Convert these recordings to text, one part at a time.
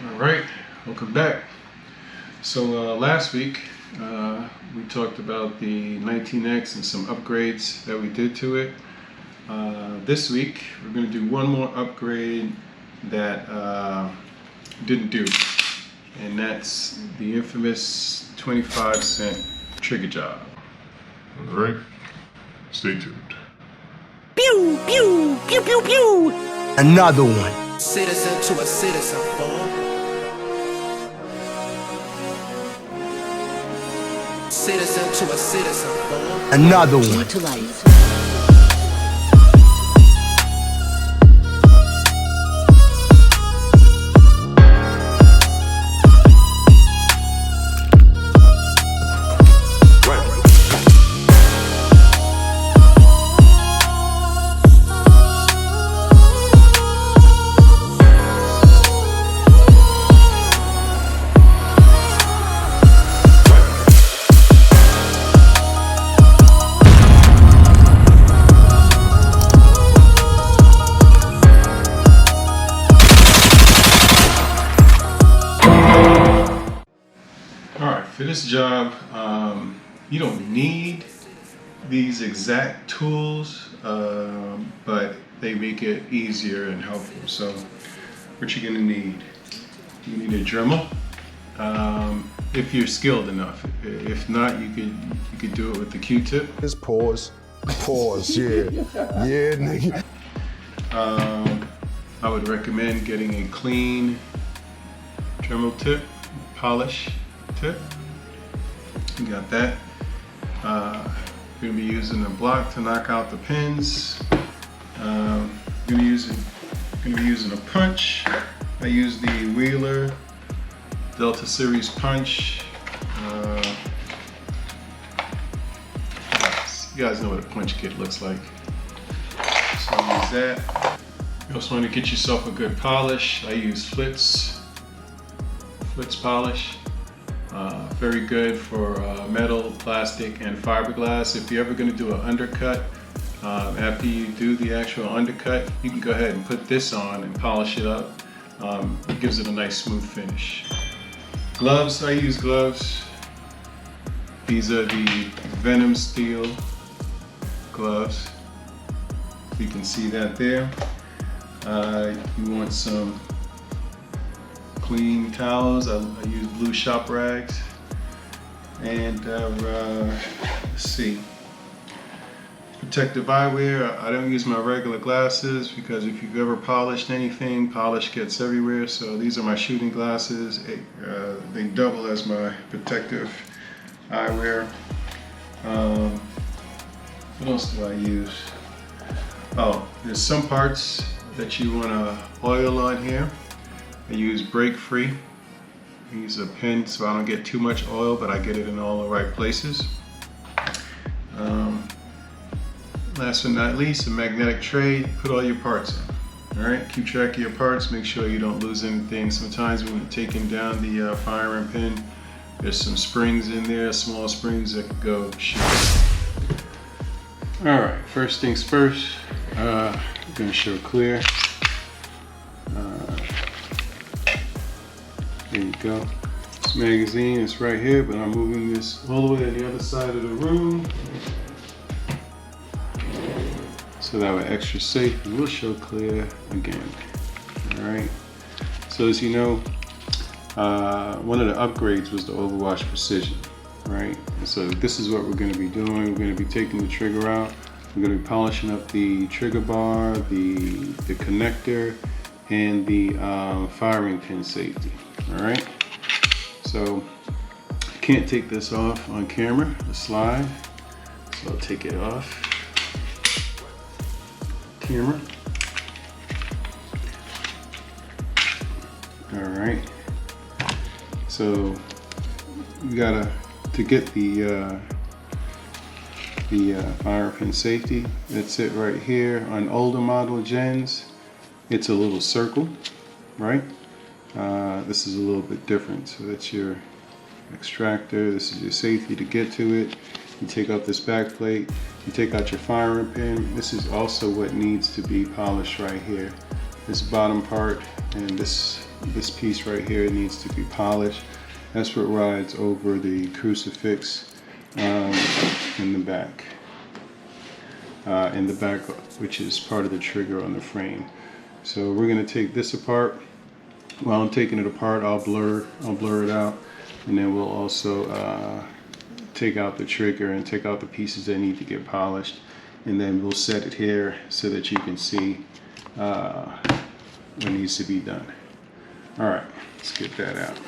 All right, welcome back. So last week we talked about the 19x and some upgrades that we did to it. This week we're going to do one more upgrade that didn't do, and that's the infamous 25-cent trigger job. All right, stay tuned. Pew, pew, pew, pew, pew. Another one. Citizen to a citizen, boy. Citizen to a citizen, boy. Another one. To life. For this job, you don't need these exact tools, but they make it easier and helpful. So what you're going to need, you need a Dremel, if you're skilled enough. If not, you could do it with the Q-tip. Just pause, yeah, yeah, nigga. I would recommend getting a clean Dremel tip, polish tip. You got that. We're gonna be using a block to knock out the pins. Gonna be using a punch. I use the Wheeler Delta Series punch. You guys know what a punch kit looks like. So I use that. You also want to get yourself a good polish. I use Flitz polish. Very good for metal, plastic, and fiberglass. If you're ever going to do an undercut, after you do the actual undercut, you can go ahead and put this on and polish it up. It gives it a nice smooth finish. Gloves, I use gloves. These are the Venom Steel gloves. You can see that there. You want some clean towels. I use blue shop rags. And let's see, protective eyewear. I don't use my regular glasses because if you've ever polished anything, polish gets everywhere. So these are my shooting glasses. They double as my protective eyewear. What else do I use? Oh, there's some parts that you want to oil on here. I use Break Free. I use a pin so I don't get too much oil, but I get it in all the right places. Last but not least, a magnetic tray. Put all your parts in. All right, keep track of your parts. Make sure you don't lose anything. Sometimes when you're taking down the firing pin, there's some springs in there, small springs that could go shoot. All right, first things first. I'm gonna show clear. There you go. This magazine is right here, but I'm moving this all the way to the other side of the room so that we're extra safe, and we'll show clear again. All right. So as you know, one of the upgrades was the Overwatch Precision, right? And so this is what we're going to be doing. We're going to be taking the trigger out. We're going to be polishing up the trigger bar, the connector, and the firing pin safety. All right, so I can't take this off on camera, the slide, so I'll take it off camera. All right, so you gotta, to get the fire pin safety, that's it right here. On older model gens, it's a little circle, right? This is a little bit different. So that's your extractor. This is your safety to get to it. You take out this back plate. You take out your firing pin. This is also what needs to be polished right here. This bottom part and this this piece right here needs to be polished. That's what rides over the crucifix in the back. Which is part of the trigger on the frame. So we're going to take this apart. While I'm taking it apart, I'll blur it out, and then we'll also take out the trigger and take out the pieces that need to get polished, and then we'll set it here so that you can see what needs to be done. All right, let's get that out.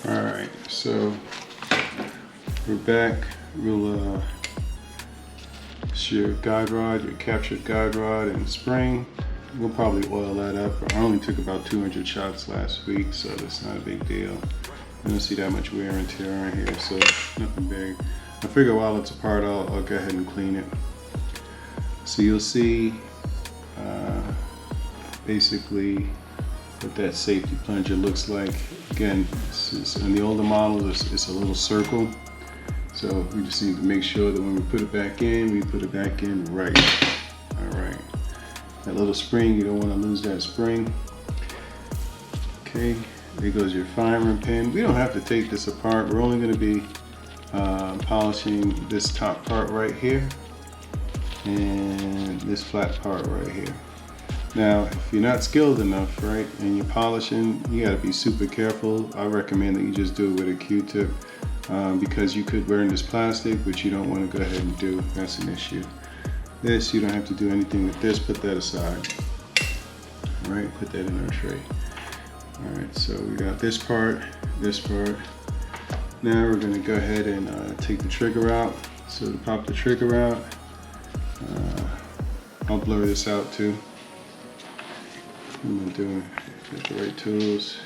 All right, so we're back. We'll it's your guide rod, your captured guide rod and spring. We'll probably oil that up. I only took about 200 shots last week, so that's not a big deal. I don't see that much wear and tear on here, so nothing big. I figure while it's apart, I'll go ahead and clean it. So you'll see basically what that safety plunger looks like. Again, in the older models, it's a little circle. So we just need to make sure that when we put it back in, we put it back in right. All right. That little spring, you don't want to lose that spring. Okay, there goes your firing pin. We don't have to take this apart. We're only going to be polishing this top part right here and this flat part right here. Now, if you're not skilled enough, right, and you're polishing, you got to be super careful. I recommend that you just do it with a Q-tip because you could burn this plastic, which you don't want to go ahead and do. That's an issue. This, you don't have to do anything with this. Put that aside. All right, put that in our tray. All right, so we got this part, this part. Now we're going to go ahead and take the trigger out. So to pop the trigger out, I'll blur this out too. I'm doing get the right tools.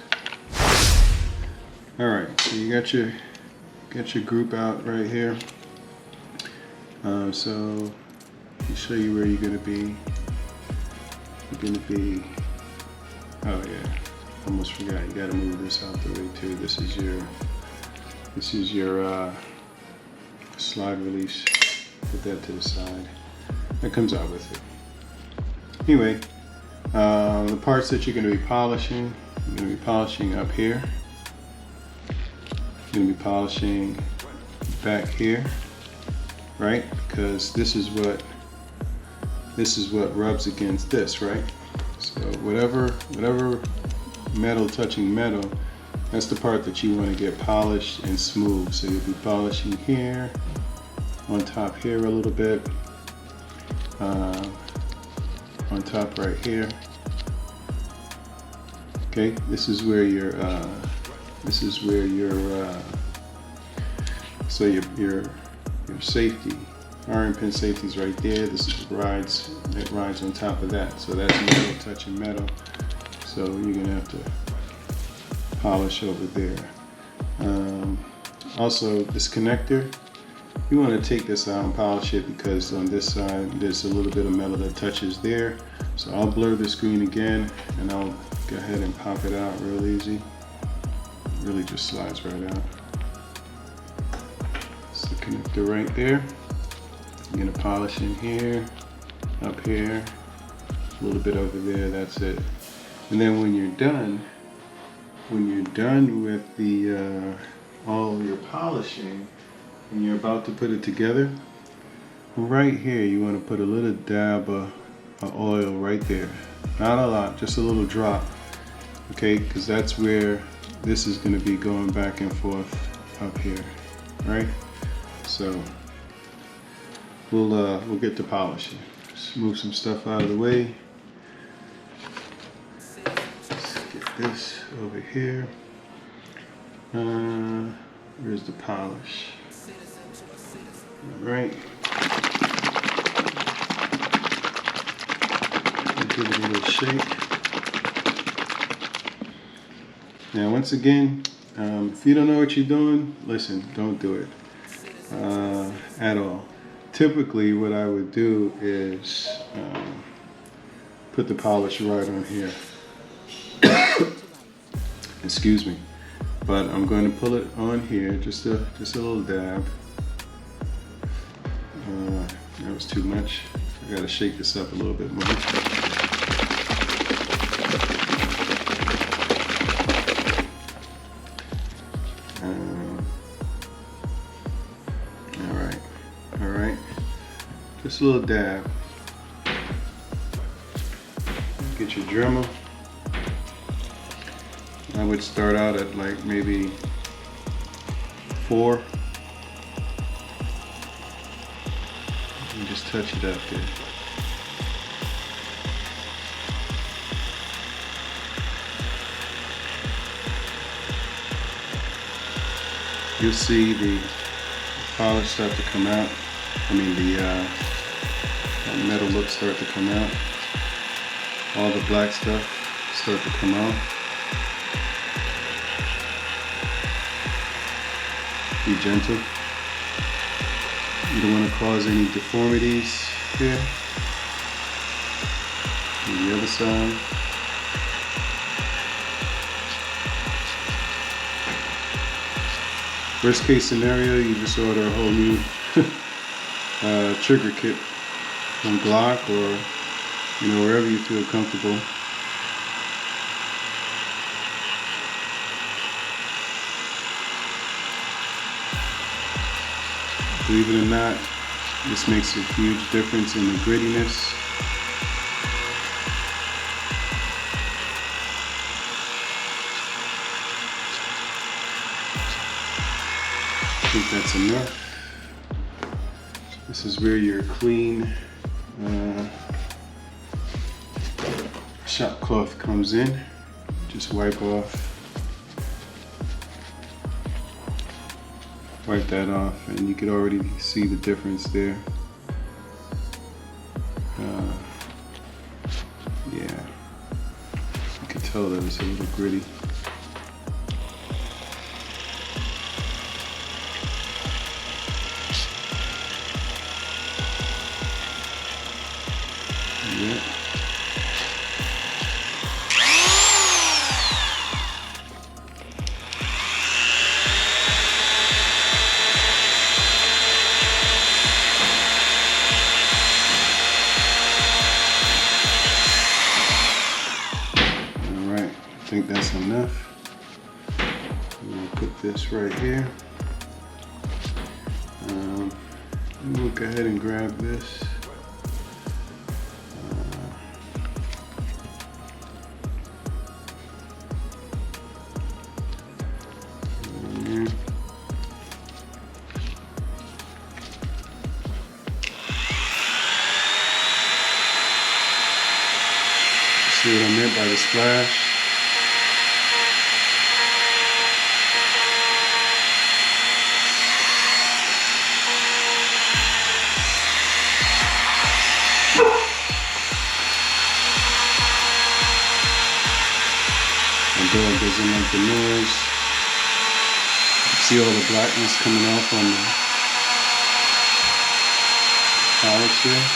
All right, so you got your group out right here. So I'll show you where you're gonna be. You're gonna be. Oh yeah, almost forgot. You gotta move this out the way too. This is your slide release. Put that to the side. That comes out with it. Anyway. The parts that you're going to be polishing, you're going to be polishing up here. You're going to be polishing back here, right? Because this is what rubs against this, right? So whatever metal touching metal, that's the part that you want to get polished and smooth. So you'll be polishing here, on top here a little bit. On top right here. Okay, this is where your safety, iron pin safety is right there. This is rides on top of that. So that's metal touching metal. So you're gonna have to polish over there. Also, this connector, you want to take this out and polish it because on this side there's a little bit of metal that touches there. So I'll blur the screen again and I'll go ahead and pop it out real easy. It really just slides right out. It's the connector right there. I'm gonna polish in here, up here, a little bit over there, that's it. And then when you're done with the all of your polishing, and you're about to put it together, right here you want to put a little dab of oil right there. Not a lot, just a little drop. Okay, because that's where this is going to be going back and forth up here, right? So we'll get to polishing. Just move some stuff out of the way. Let's get this over here. Where's the polish? All right. Give it a little shake. Now, once again, if you don't know what you're doing, listen, don't do it at all. Typically, what I would do is put the polish right on here. Excuse me. But I'm going to pull it on here, just a little dab. That was too much. I gotta shake this up a little bit more. All right. Just a little dab. Get your Dremel. I would start out at like maybe 4. And just touch it up there. You'll see the polish start to come out. I mean the metal look start to come out. All the black stuff start to come out. Be gentle. You don't want to cause any deformities here. On the other side. Worst case scenario, you just order a whole new trigger kit from Glock or wherever you feel comfortable. Believe it or not, this makes a huge difference in the grittiness. I think that's enough. This is where your clean shop cloth comes in. Just wipe that off, and you could already see the difference there. Yeah, you can tell that it's a little gritty. Yeah. I think that's enough. I'm going to put this right here. We'll go ahead and grab this. See what I meant by the splash? The door doesn't make the noise. See all the blackness coming off on the polish there?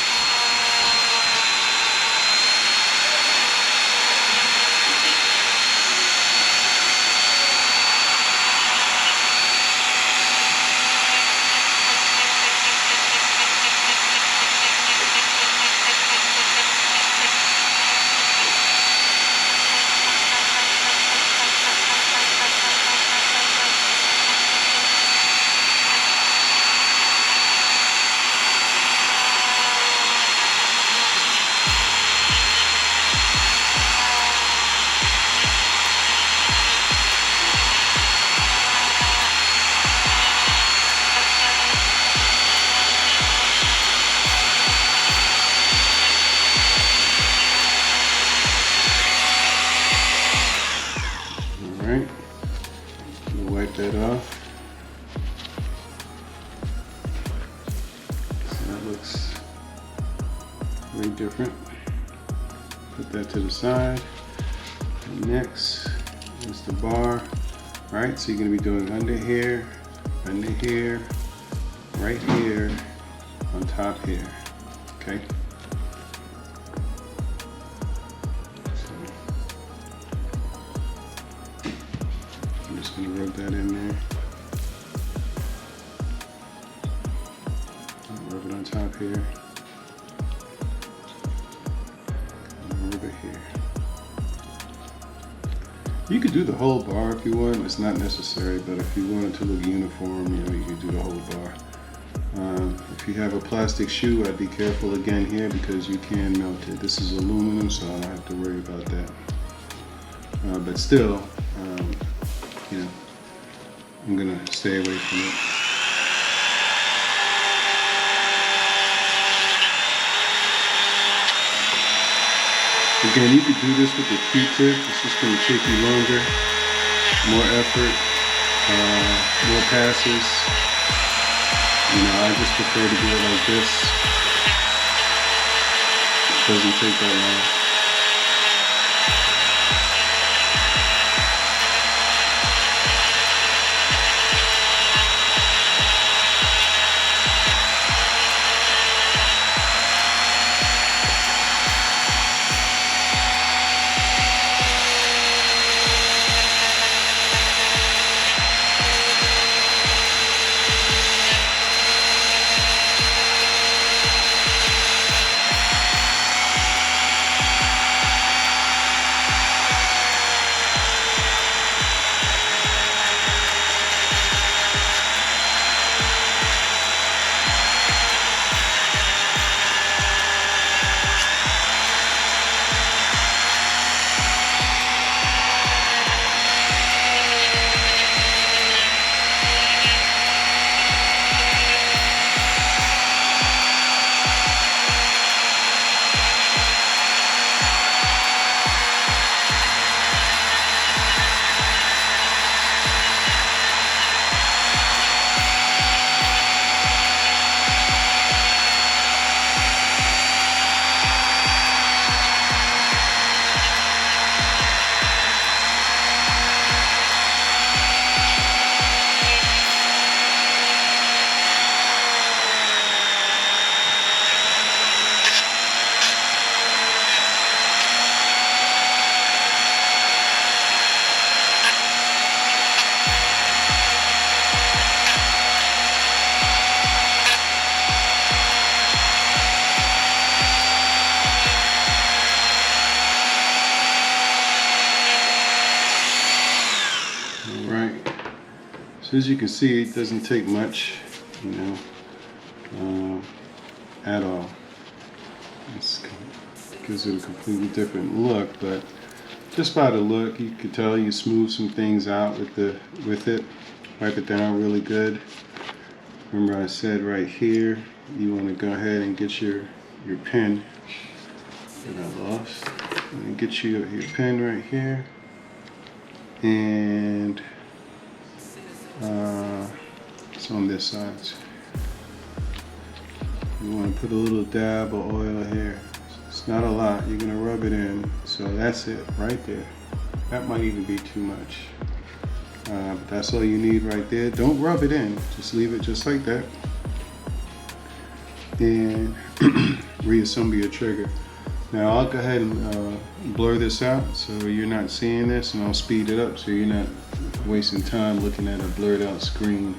Alright, we'll wipe that off. So that looks very different. Put that to the side. And next is the bar. Alright, so you're going to be doing under here, right here, on top here. Okay? I'm just going to rub that in there. Rub it on top. top here. Over here. You could do the whole bar if you want. It's not necessary, but if you want it to look uniform, you know, you could do the whole bar. If you have a plastic shoe, I'd be careful again here because you can melt it. This is aluminum, so I don't have to worry about that. But still, you know, I'm gonna stay away from it. Again, you could do this with the Q-tip. It's just gonna take you longer, more effort, more passes. You know, I just prefer to do it like this. It doesn't take that long. So as you can see, it doesn't take much, you know, at all. It gives it a completely different look, but just by the look, you can tell you smooth some things out with it. Wipe it down really good. Remember I said right here, you want to go ahead and get your pen that I lost. And get you your pen right here, and it's on this side. You want to put a little dab of oil here. It's not a lot. You're gonna rub it in. So that's it right there. That might even be too much. But that's all you need right there. Don't rub it in. Just leave it just like that. And reassemble your trigger. Now I'll go ahead and blur this out so you're not seeing this, and I'll speed it up so you're not wasting time looking at a blurred out screen.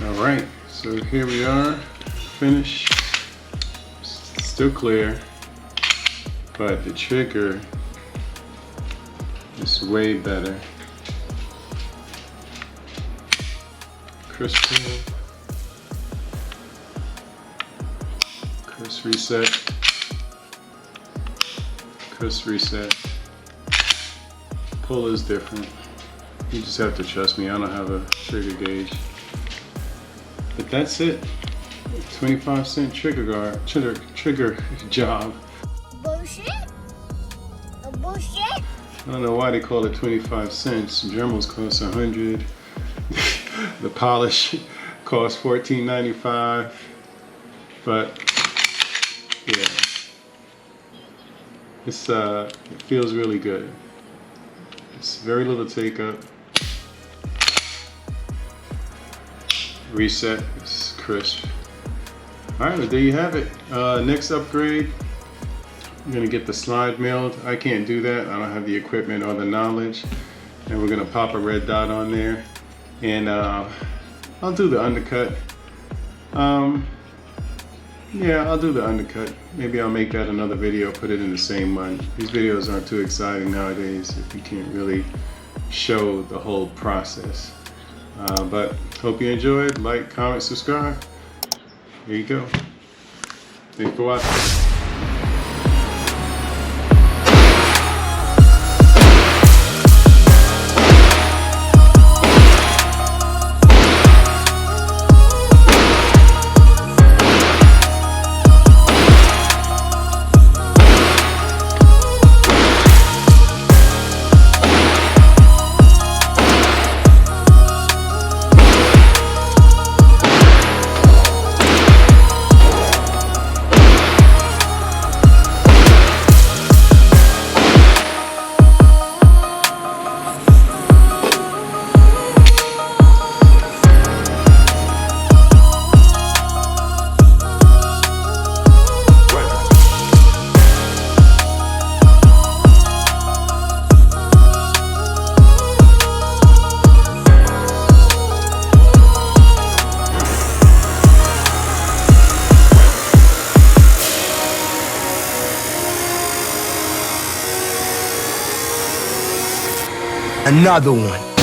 Alright, so here we are, finished. Still clear, but the trigger is way better. Crisp reset, crisp reset. Pull is different. You just have to trust me, I don't have a trigger gauge. But that's it. 25-cent trigger job. Bullshit? Bullshit? I don't know why they call it 25 cents. Dremels cost 100. The polish costs $14.95. But yeah, it feels really good. It's very little take up. Reset is crisp. All right, well, there you have it. Next upgrade, gonna get the slide milled. I can't do that. I don't have the equipment or the knowledge. And we're gonna pop a red dot on there. And I'll do the undercut. Yeah, I'll do the undercut. Maybe I'll make that another video, put it in the same one. These videos aren't too exciting nowadays if you can't really show the whole process. But hope you enjoyed. Like, comment, subscribe. Here you go. Thanks for watching. Another one.